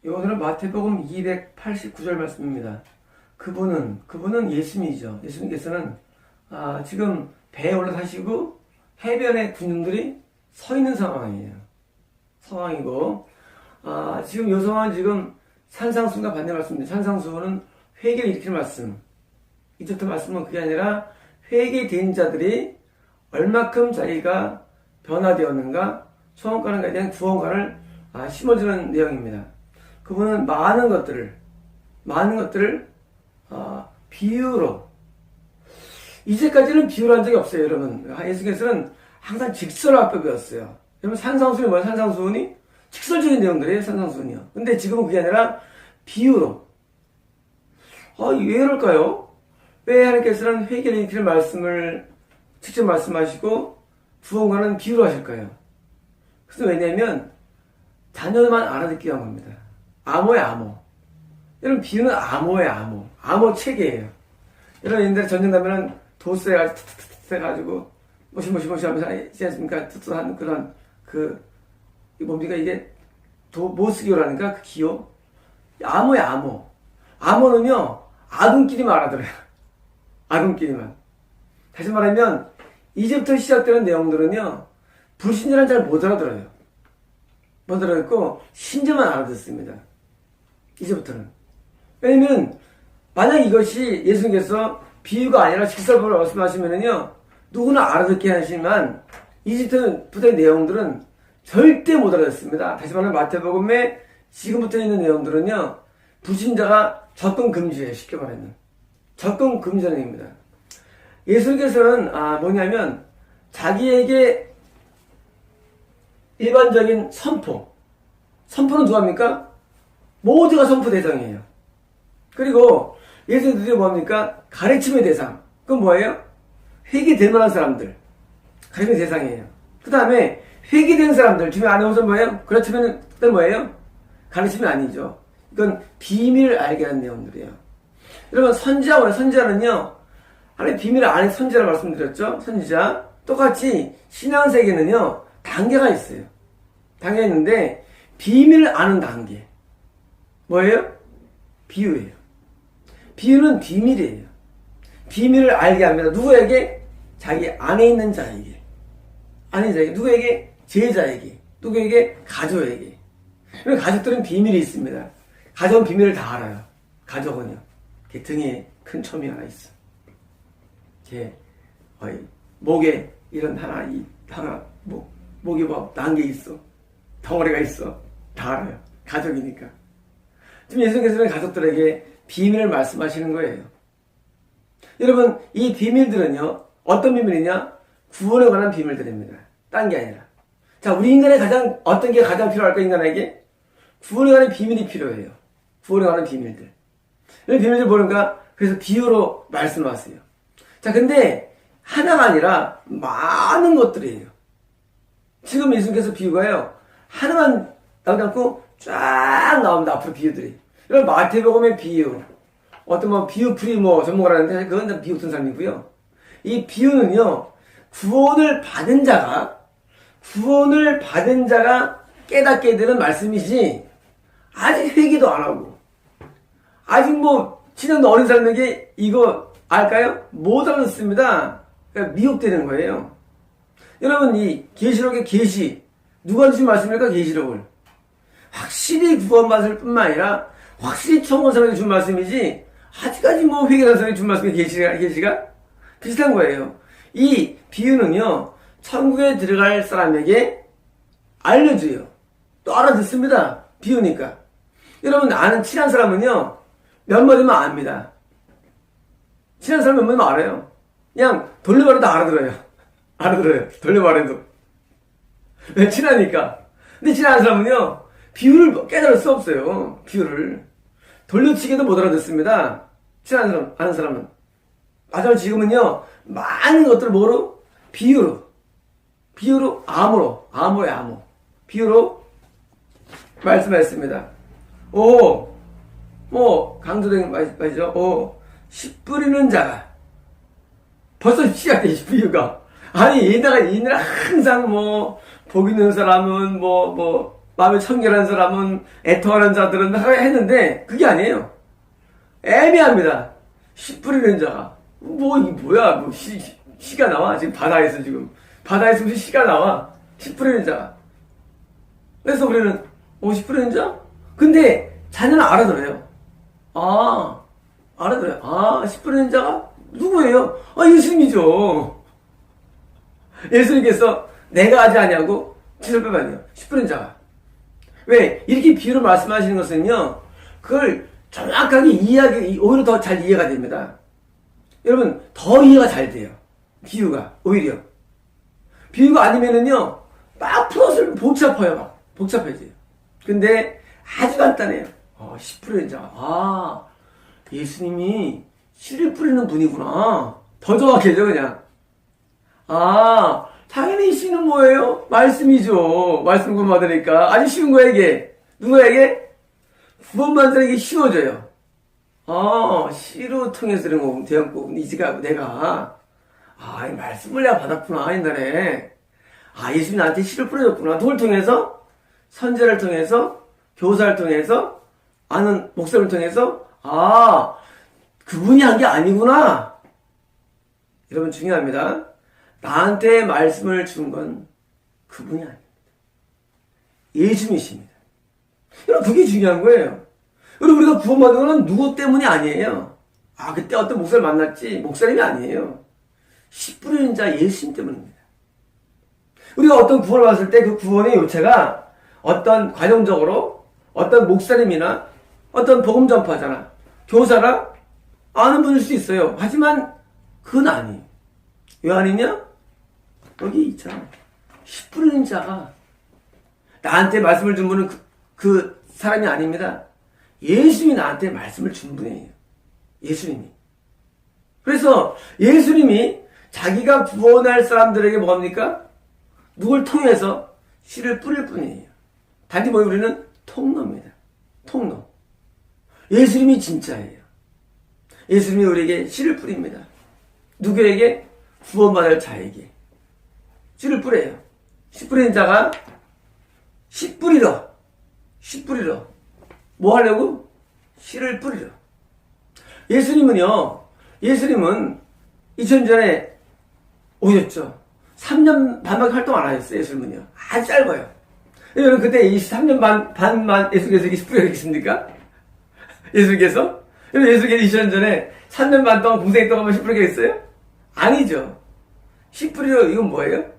오늘은 마태복음 289절 말씀입니다. 그분은 예수님이죠. 예수님께서는 지금 배에 올라타시고 해변에 군중들이 서 있는 상황이고 지금 요 상황은 지금 산상수훈과 반대 말씀입니다. 산상수훈은 회개를 일으키는 말씀. 이제부터 말씀은 그게 아니라 회개된 자들이 얼마큼 자기가 변화되었는가, 소원가는가에 대한 구원관을 심어주는 내용입니다. 그분은 많은 것들을 비유로, 이제까지는 비유를 한 적이 없어요, 여러분. 예수께서는 항상 직설화법이었어요. 여러분, 산상수훈이 뭐예요? 산상수훈이 직설적인 내용들이에요, 산상수훈이요. 근데 지금은 그게 아니라 비유로. 왜 그럴까요? 왜 하나님께서는 회개를 일으키는 말씀을 직접 말씀하시고 구원과는 비유로 하실까요? 그래서 왜냐하면 자녀만 알아듣기 위한 겁니다. 암호예요, 암호. 여러분, 비유는 암호예요, 암호 체계예요. 여러분, 옛날에 전쟁 나면은 도스 해가지고 모시모시 하면서 있지 않습니까? 뚜뚜한 그런 뭡니까 이게 모스기호라니까 그 기호. 암호예요, 암호. 암호는요 아군끼리만 알아들어요. 아군끼리만. 다시 말하면 이제부터 시작되는 내용들은요 불신자는 잘 못 알아들어요. 못 알아듣고 신자만 알아듣습니다. 이제부터는. 왜냐면 만약 이것이 예수님께서 비유가 아니라 직설법을 말씀하시면은요 누구나 알아듣게 하시지만 이제부터의 내용들은 절대 못 알아듣습니다. 다시 말하면 마태복음에 지금부터 있는 내용들은요 불신자가 접근 금지예요. 쉽게 말하면 접근 금지라는 얘기입니다. 예수님께서는 뭐냐면 자기에게 일반적인 선포는 누가 합니까? 모두가 선포 대상이에요. 그리고 예수님들이 뭐합니까? 가르침의 대상. 그건 뭐예요? 회개될 만한 사람들. 가르침의 대상이에요. 그 다음에 회개된 사람들. 지금 안에 오선 뭐예요? 그렇다면 그건 뭐예요? 가르침이 아니죠. 이건 비밀을 알게 하는 내용들이에요. 여러분, 선지자는요, 하나님 비밀을 아는 선지자를 말씀드렸죠? 선지자. 똑같이 신앙세계는요, 단계가 있어요. 단계가 있는데, 비밀을 아는 단계. 뭐예요? 비유예요. 비유는 비밀이에요. 비밀을 알게 합니다. 누구에게? 자기 안에 있는 자에게. 누구에게? 제자에게. 누구에게? 가족에게. 가족들은 비밀이 있습니다. 가족은 비밀을 다 알아요. 가족은요. 걔 등에 큰 첨이 하나 있어. 걔 목에 이런 목에 뭐 난게 있어. 덩어리가 있어. 다 알아요. 가족이니까. 지금 예수님께서는 가족들에게 비밀을 말씀하시는 거예요. 여러분, 이 비밀들은요, 어떤 비밀이냐? 구원에 관한 비밀들입니다. 딴 게 아니라. 자, 우리 인간의 어떤 게 가장 필요할까, 인간에게? 구원에 관한 비밀이 필요해요. 구원에 관한 비밀들. 이런 비밀들 보니까, 그래서 비유로 말씀하세요. 자, 근데, 하나가 아니라, 많은 것들이에요. 지금 예수님께서 비유가요, 하나만 나오지 않고, 쫙 나옵니다. 앞으로 비유들이. 이런 마태복음의 비유. 어떤 비유 전문가라는데, 그건 다 비유 같은 사람이고요. 이 비유는요, 구원을 받은 자가 깨닫게 되는 말씀이지, 아직 회개도 안 하고, 아직 신앙도 어린 사람에게 이거 알까요? 못 알아듣습니다. 그러니까 미혹되는 거예요. 여러분, 이 계시록의 계시, 누가 주신 말씀입니까? 계시록을. 확실히 구원받을 뿐만 아니라, 확실히 처음 온 사람에게 준 말씀이지, 아직까지 회개한 사람에게 준 말씀이 계시가 비슷한 거예요. 이 비유는요, 천국에 들어갈 사람에게 알려줘요. 또 알아듣습니다. 비유니까. 여러분, 아는 친한 사람은요, 몇 마디만 압니다. 친한 사람 몇 마디만 알아요. 그냥 돌려말해도 알아들어요. 돌려말해도. 왜? 친하니까. 근데 친한 사람은요, 비유를 깨달을 수 없어요. 비유를. 돌려치기도 못 알아듣습니다. 아는 사람은. 하지만 지금은요, 많은 것들을 뭐로? 비유로, 암호예요, 암호. 비유로 말씀하셨습니다. 강조된 말이죠. 씨 뿌리는 자가. 벌써 시작돼, 비유가. 아니, 얘네가 항상 복 있는 사람은 마음이 청결한 사람은 애통하는 자들은 했는데 그게 아니에요. 애매합니다. 씨 뿌리는 자가 이게 뭐야? 씨가 나와 지금 바다에서 바다에서 무슨 씨가 나와? 씨 뿌리는 자가. 그래서 우리는 씨 뿌리는 자? 근데 자녀는 알아들어요. 알아들어요. 씨 뿌리는 자가 누구예요? 예수님이죠. 예수님께서 내가 하지 아니하고 지설배반이요. 씨 뿌리는 자가. 왜? 이렇게 비유로 말씀하시는 것은요, 그걸 정확하게 오히려 더 잘 이해가 됩니다. 여러분, 더 이해가 잘 돼요. 비유가, 오히려. 비유가 아니면은요, 막 풀어서 복잡해져요. 근데 아주 간단해요. 씨 뿌리는 자. 예수님이 씨를 뿌리는 분이구나. 더 정확해져, 그냥. 당연히 씨는 뭐예요? 말씀이죠. 말씀 구원받으니까. 아주 쉬운 거야, 이게. 누구에게? 구원받은 자에게 쉬워져요. 씨로 통해서 이런 거고, 대형고, 내가. 이 말씀을 내가 받았구나, 옛날에. 예수님이 나한테 씨를 뿌려줬구나. 누굴 통해서? 선제를 통해서, 교사를 통해서, 아는 목사를 통해서, 그분이 한 게 아니구나. 여러분, 중요합니다. 나한테 말씀을 준 건 그분이 아닙니다. 예수님이십니다. 여러분, 그게 중요한 거예요. 여러분, 우리가 구원받은 건 누구 때문이 아니에요. 그때 어떤 목사를 만났지, 목사님이 아니에요. 씨 뿌리는 자 예수님 때문입니다. 우리가 어떤 구원을 받았을 때 그 구원의 요체가 어떤 과정적으로 어떤 목사님이나 어떤 복음 전파자나 교사나 아는 분일 수 있어요. 하지만 그건 아니에요. 왜 아니냐? 여기 있잖아. 씨 뿌리는 자가 나한테 말씀을 준 분은 그 사람이 아닙니다. 예수님이 나한테 말씀을 준 분이에요. 예수님이. 그래서 예수님이 자기가 구원할 사람들에게 뭡니까? 누굴 통해서 씨를 뿌릴 뿐이에요. 단지 우리는 통로입니다. 통로. 예수님이 진짜예요. 예수님이 우리에게 씨를 뿌립니다. 누구에게? 구원받을 자에게. 씨를 뿌려요. 씨 뿌리는 자가 씨 뿌리러. 뭐 하려고? 씨를 뿌리러. 예수님은 2000년 전에 오셨죠. 3년 반밖에 활동 안 하셨어요. 예수님은요. 아주 짧아요. 여러분, 그때 3년 반만 예수께서 씨 뿌리겠습니까? 예수께서? 여러분, 예수께서 2000년 전에 3년 반 동안 공생이 동안 씨 뿌리겠어요? 아니죠. 씨 뿌리러, 이건 뭐예요?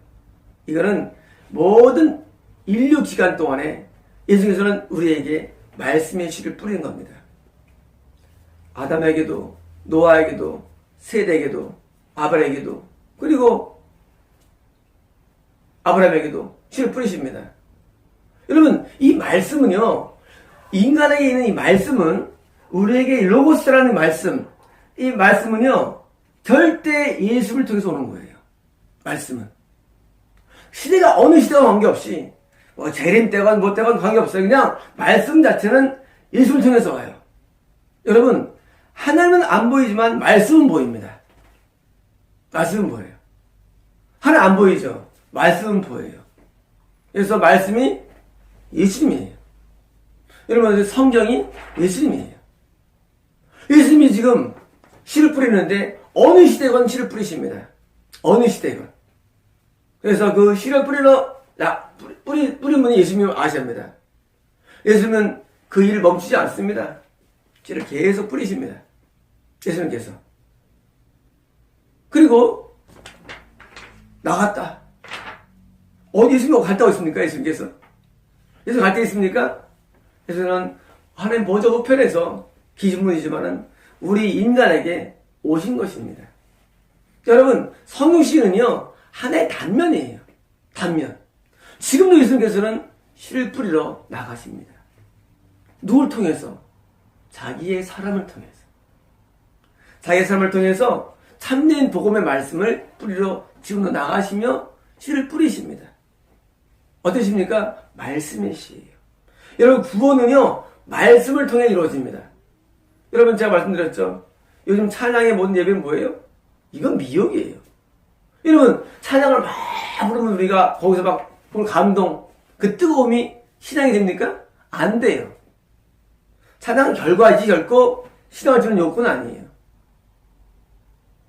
이거는 모든 인류 기간 동안에 예수께서는 우리에게 말씀의 씨를 뿌리는 겁니다. 아담에게도, 노아에게도, 셋에게도, 아벨에게도, 그리고 아브라함에게도 씨를 뿌리십니다. 여러분, 이 말씀은요, 인간에게 있는 이 말씀은 우리에게 로고스라는 말씀, 이 말씀은요, 절대 예수를 통해서 오는 거예요. 말씀은. 시대가 어느 시대와 관계없이, 재림 때건 뭐 때건 관계없어요. 그냥 말씀 자체는 예수를 통해서 와요. 여러분, 하나님은 안 보이지만 말씀은 보입니다. 말씀은 보여요. 하나님 안 보이죠? 말씀은 보여요. 그래서 말씀이 예수님이에요. 여러분, 성경이 예수님이에요. 예수님이 지금 씨를 뿌리는데 어느 시대건 씨를 뿌리십니다. 어느 시대건. 그래서 그 씨를 뿌린 분이 예수님을 아셔야 합니다. 예수님은 그 일을 멈추지 않습니다. 씨를 계속 뿌리십니다. 예수님께서. 그리고 나갔다. 예수님이 갔다 오십니까? 예수님께서. 예수님 갈 때 있습니까? 예수님은 하나님 보좌 우편에서 기준문이지만은 우리 인간에게 오신 것입니다. 여러분, 성육신은요, 하나의 단면이에요. 단면. 지금도 예수님께서는 씨를 뿌리러 나가십니다. 누굴 통해서? 자기의 사람을 통해서. 자기의 사람을 통해서 참된 복음의 말씀을 뿌리러 지금도 나가시며 씨를 뿌리십니다. 어떠십니까? 말씀의 씨예요. 여러분, 구원은요, 말씀을 통해 이루어집니다. 여러분, 제가 말씀드렸죠? 요즘 찬양의 모든 예배는 뭐예요? 이건 미혹이에요. 여러분, 찬양을 막 부르면 우리가 거기서 막 보는 감동, 그 뜨거움이 신앙이 됩니까? 안 돼요. 찬양은 결과이지 결코 신앙을 주는 욕구는 아니에요.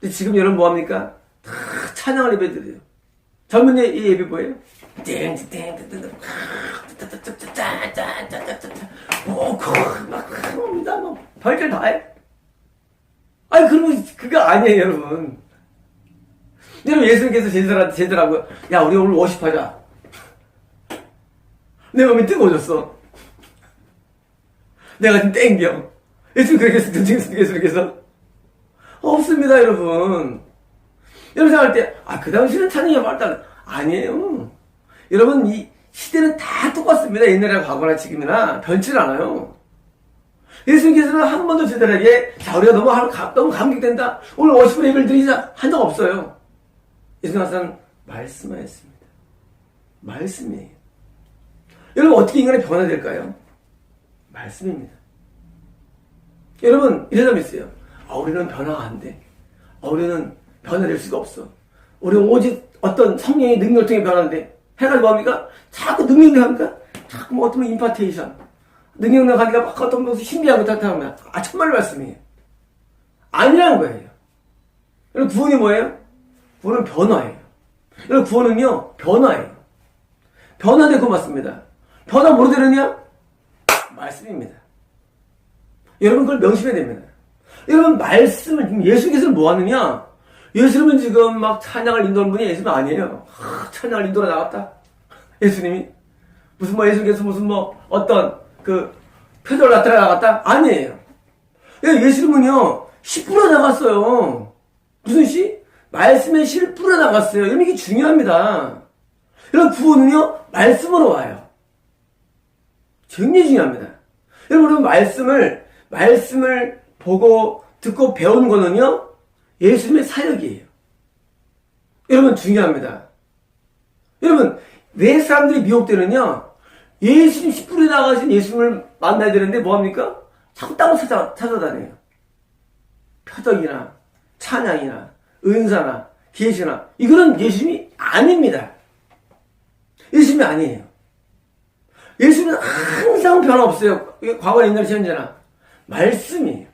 근데 지금 여러분 뭐합니까? 다 찬양을 예배 드려요. 젊은 이 예배 뭐예요? 막 별걸 다 해. 아니 그러면 그거 아니에요 여러분. 여러분 예수님께서 제자들하고 야 우리 오늘 워십하자. 내 마음이 뜨거워졌어. 내가 지금 땡겨. 예수님 그렇게 했어? 예수님께서? 없습니다 여러분. 여러분 생각할 때 그 당시는 찬양이 말다 아니에요. 여러분 이 시대는 다 똑같습니다. 옛날이나 과거나 지금이나 변치 않아요. 예수님께서는 한 번도 제자들에게 자 우리가 너무 감격된다. 오늘 50분 예배를 드리자 한 적 없어요. 예수님께서는 말씀을 했습니다. 말씀이에요. 여러분 어떻게 인간이 변화될까요? 말씀입니다. 여러분 이런 사람 있어요. 우리는 변화가 안 돼. 우리는 변화될 수가 없어. 우리는 오직 어떤 성령의 능력을 통해 변화하는데 해가지고 뭐합니까? 자꾸 능력을 합니까? 자꾸 뭐 어떤 임파테이션 능력을 하니까 막 어떤 것이 신비한 것 같아하면 정말 말씀이에요. 아니라는 거예요. 여러분 구원이 뭐예요? 구원은 변화예요. 여러분 구원은요 변화예요. 변화되고 맞습니다. 변화 뭐로 되느냐? 말씀입니다. 여러분 그걸 명심해야 됩니다. 여러분 말씀을 예수님께서는 뭐 하느냐? 예수님은 지금 막 찬양을 인도하는 분이 예수님 아니에요. 찬양을 인도로 나갔다. 예수님이 무슨 뭐 예수님께서 무슨 뭐 어떤 그 표적을 나타내 나갔다? 아니에요. 예수님은요 씨 뿌려 나갔어요. 무슨 씨? 말씀의 씨를 뿌려 나갔어요. 여러분 이게 중요합니다. 여러분 구원은요 말씀으로 와요. 굉장히 중요합니다. 여러분 말씀을 보고 듣고 배우는 거는요 예수님의 사역이에요. 여러분 중요합니다. 여러분 왜 사람들이 미혹되느냐? 예수님 씨 뿌려 나가신 예수님을 만나야 되는데 뭐합니까? 자꾸 딴 거 찾아다녀요. 표적이나 찬양이나 은사나 계시나 이거는 예수님이 아닙니다. 예수님이 아니에요. 예수님은 항상 변화 없어요. 과거나 옛날 현재나 말씀이에요.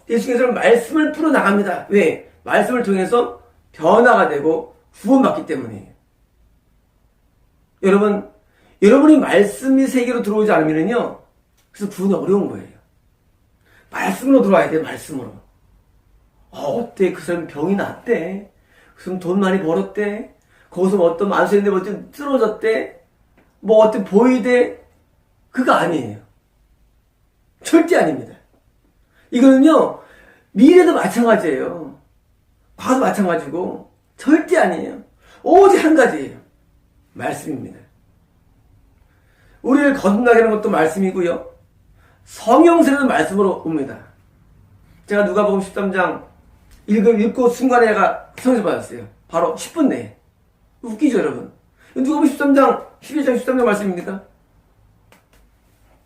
예수님께서는 말씀을 풀어나갑니다. 왜? 말씀을 통해서 변화가 되고 구원받기 때문이에요. 여러분이 말씀이 세계로 들어오지 않으면요 그래서 구원이 어려운 거예요. 말씀으로 들어와야 돼요. 말씀으로. 어때? 그 사람 병이 났대. 그 사람 돈 많이 벌었대. 거기서 뭐 어떤 만수했는데 뭐 어떤 쓰러졌대. 뭐 어떤 보이대. 그거 아니에요. 절대 아닙니다. 이거는요 미래도 마찬가지예요. 과거도 마찬가지고 절대 아니에요. 오직 한 가지예요. 말씀입니다. 우리를 거듭나게 하는 것도 말씀이고요. 성령 세례도 말씀으로 옵니다. 제가 누가복음 13장 읽고 순간에 제가 성령 받았어요. 바로 10분 내에. 웃기죠 여러분? 누가복음 13장 11장 13장 말씀입니까?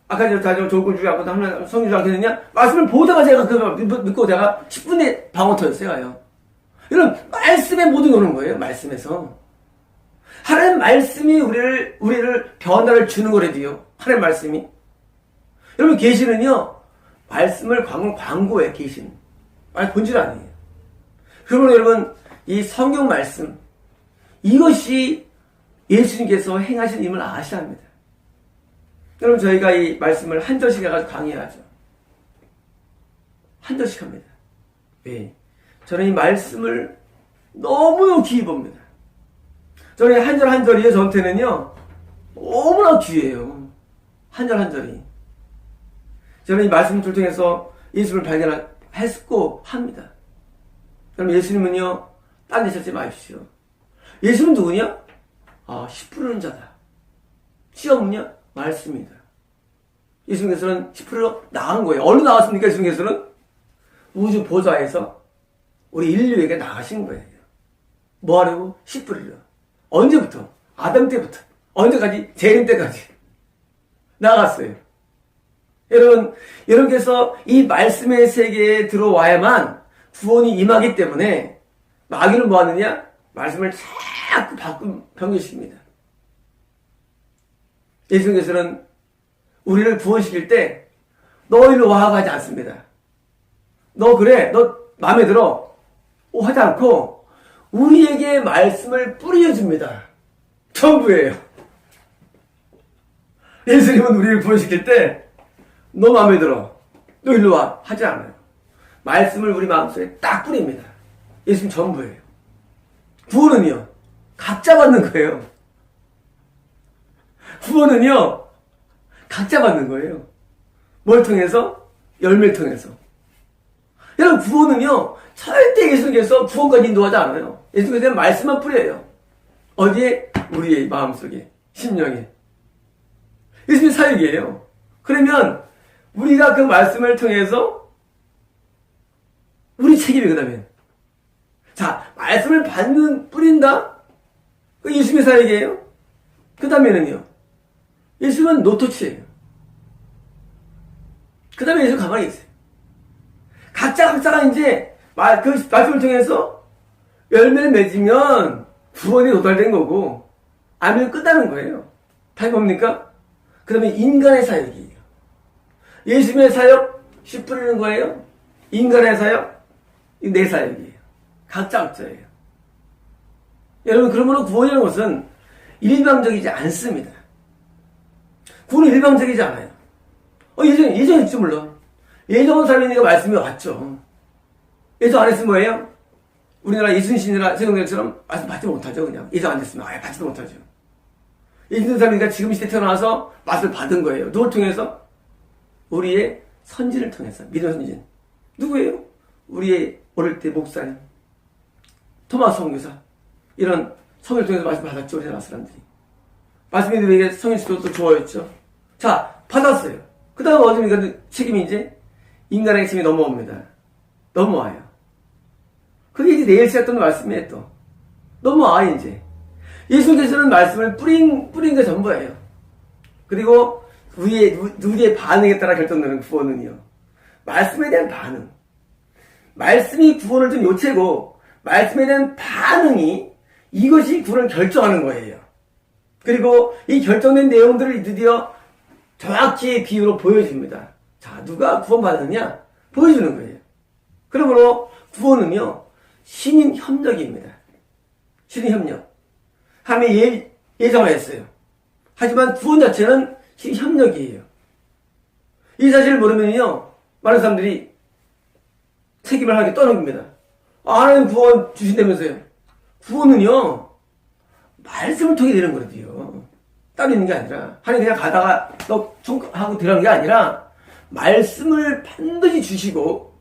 아까 제가 좋을 주지 않고 하나 성령 주지 않겠느냐? 말씀을 보다가 제가 그거 믿고 제가 10분에 방언 터졌어요. 여러분 말씀에 모든 오는 거예요. 말씀에서. 하나님 말씀이 우리를 변화를 주는 거래도요. 하나님 말씀이. 여러분 계시는요. 말씀을 광고해 계시는. 본질 아니에요. 그러면 여러분 이 성경 말씀 이것이 예수님께서 행하신 임을 아셔야 합니다. 여러분 저희가 이 말씀을 한 절씩 해가지고 강의하죠. 한 절씩 합니다. 왜? 저는 이 말씀을 너무너무 귀히 봅니다. 저는 한 절 한 절이요 저한테는요 너무나 귀해요. 한 절 한 절이. 저는 이 말씀을 통해서 예수를 발견했고 합니다. 그럼 예수님은요 딴 데 찾지 마십시오. 예수는 누구냐? 씨 뿌리는 자다. 시험은요? 말씀이다. 예수님께서는 10% 나간 거예요. 어디로 나갔습니까? 예수님께서는 우주 보좌에서 우리 인류에게 나가신 거예요. 뭐 하려고? 10%를. 언제부터? 아담 때부터. 언제까지? 재림 때까지. 나갔어요. 여러분께서 이 말씀의 세계에 들어와야만 구원이 임하기 때문에 마귀는 뭐 하느냐? 말씀을 자꾸 변경시킵니다. 예수님께서는 우리를 구원시킬 때 너 일로 와 하지 않습니다. 너 그래, 너 마음에 들어 하지 않고 우리에게 말씀을 뿌려줍니다. 전부예요. 예수님은 우리를 구원시킬 때 너 마음에 들어, 너 일로 와 하지 않아요. 말씀을 우리 마음속에 딱 뿌립니다. 예수님 전부예요. 구원은요, 각자 받는 거예요. 구원은요, 각자 받는 거예요. 뭘 통해서? 열매를 통해서. 여러분, 구원은요, 절대 예수님께서 구원까지 인도하지 않아요. 예수님께서 말씀만 뿌려요. 어디에? 우리의 마음속에, 심령에. 예수님 사역이에요. 그러면 우리가 그 말씀을 통해서 우리 책임이 그다음에. 자, 말씀을 뿌린다? 그 예수님의 사역이에요. 그 다음에는요, 예수님은 노토치예요. 그 다음에 예수 가만히 있어요. 각자가 이제 그 말씀을 통해서 열매를 맺으면 구원이 도달된 거고, 아니면 끝나는 거예요. 다시 뭡니까? 그 다음에 인간의 사역이에요. 예수님의 사역, 씨 뿌리는 거예요. 인간의 사역, 내 사역이에요. 각자예요. 여러분, 그러므로 구원이라는 것은 일방적이지 않습니다. 구원은 일방적이지 않아요. 예전에 있죠, 물론. 예전 사람이니까 말씀이 왔죠. 예전 안 했으면 뭐예요? 우리나라 이순신이나 세종대왕처럼 말씀 받지 못하죠, 그냥. 예전 안 했으면 아예 받지도 못하죠. 예전 사람이니까 지금 시대 태어나서 말씀을 받은 거예요. 누굴 통해서? 우리의 선진을 통해서. 믿음의 선진. 누구예요? 우리의 어릴 때 목사님, 토마스 선교사, 이런 성을 통해서 말씀 받았죠, 우리나라 사람들이. 말씀이 우리에게 성인식도 좋아했죠. 자, 받았어요. 그 다음 어디입니까? 책임이 이제 인간의 책임이 넘어옵니다. 넘어와요. 그게 이제 내일 시작되는 말씀이에요, 또. 넘어와, 이제. 예수님께서는 말씀을 뿌린 게 전부예요. 그리고 우리의 반응에 따라 결정되는 구원은요, 말씀에 대한 반응. 말씀이 구원을 좀 요체고, 말씀에 대한 반응이 이것이 구원을 결정하는 거예요. 그리고 이 결정된 내용들을 드디어 정확히 비유로 보여줍니다. 자, 누가 구원받았느냐? 보여주는 거예요. 그러므로 구원은요, 신인 협력입니다. 신인 협력. 하나님이 예정하였어요. 하지만 구원 자체는 신인 협력이에요. 이 사실을 모르면요, 많은 사람들이 책임을 하게 떠넘깁니다. 하나님 구원 주신다면서요. 구원은요, 말씀을 통해 되는 거거든요. 따로 있는 게 아니라, 하나님 그냥 가다가 너 하고 들어간 게 아니라, 말씀을 반드시 주시고,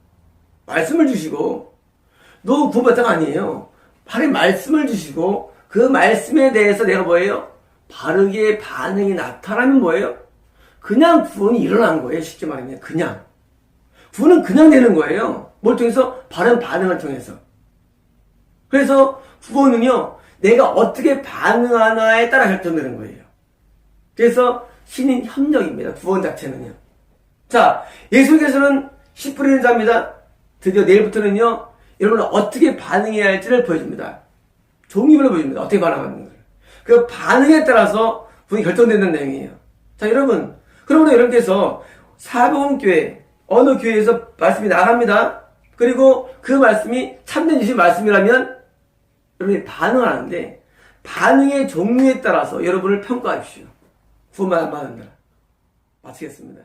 너 구원받다가 아니에요. 하나님 말씀을 주시고, 그 말씀에 대해서 내가 뭐예요? 바르게 반응이 나타나면 뭐예요? 그냥 구원이 일어난 거예요. 쉽게 말하면 그냥. 구원은 그냥 되는 거예요. 뭘 통해서? 바른 반응을 통해서. 그래서 구원은요, 내가 어떻게 반응하나에 따라 결정되는 거예요. 그래서 신인 협력입니다. 구원 자체는요. 자, 예수님께서는 씨 뿌리는 자입니다. 드디어 내일부터는요, 여러분은 어떻게 반응해야 할지를 보여줍니다. 종이별로 보여줍니다. 어떻게 반응하는 걸. 그 반응에 따라서 구원이 결정되는 내용이에요. 자, 여러분. 그러므로 여러분께서 사복음교회, 어느 교회에서 말씀이 나갑니다. 그리고 그 말씀이 참된 주신 말씀이라면 여러분이 반응하는데, 반응의 종류에 따라서 여러분을 평가하십시오. 구원만 안 받는다. 마치겠습니다.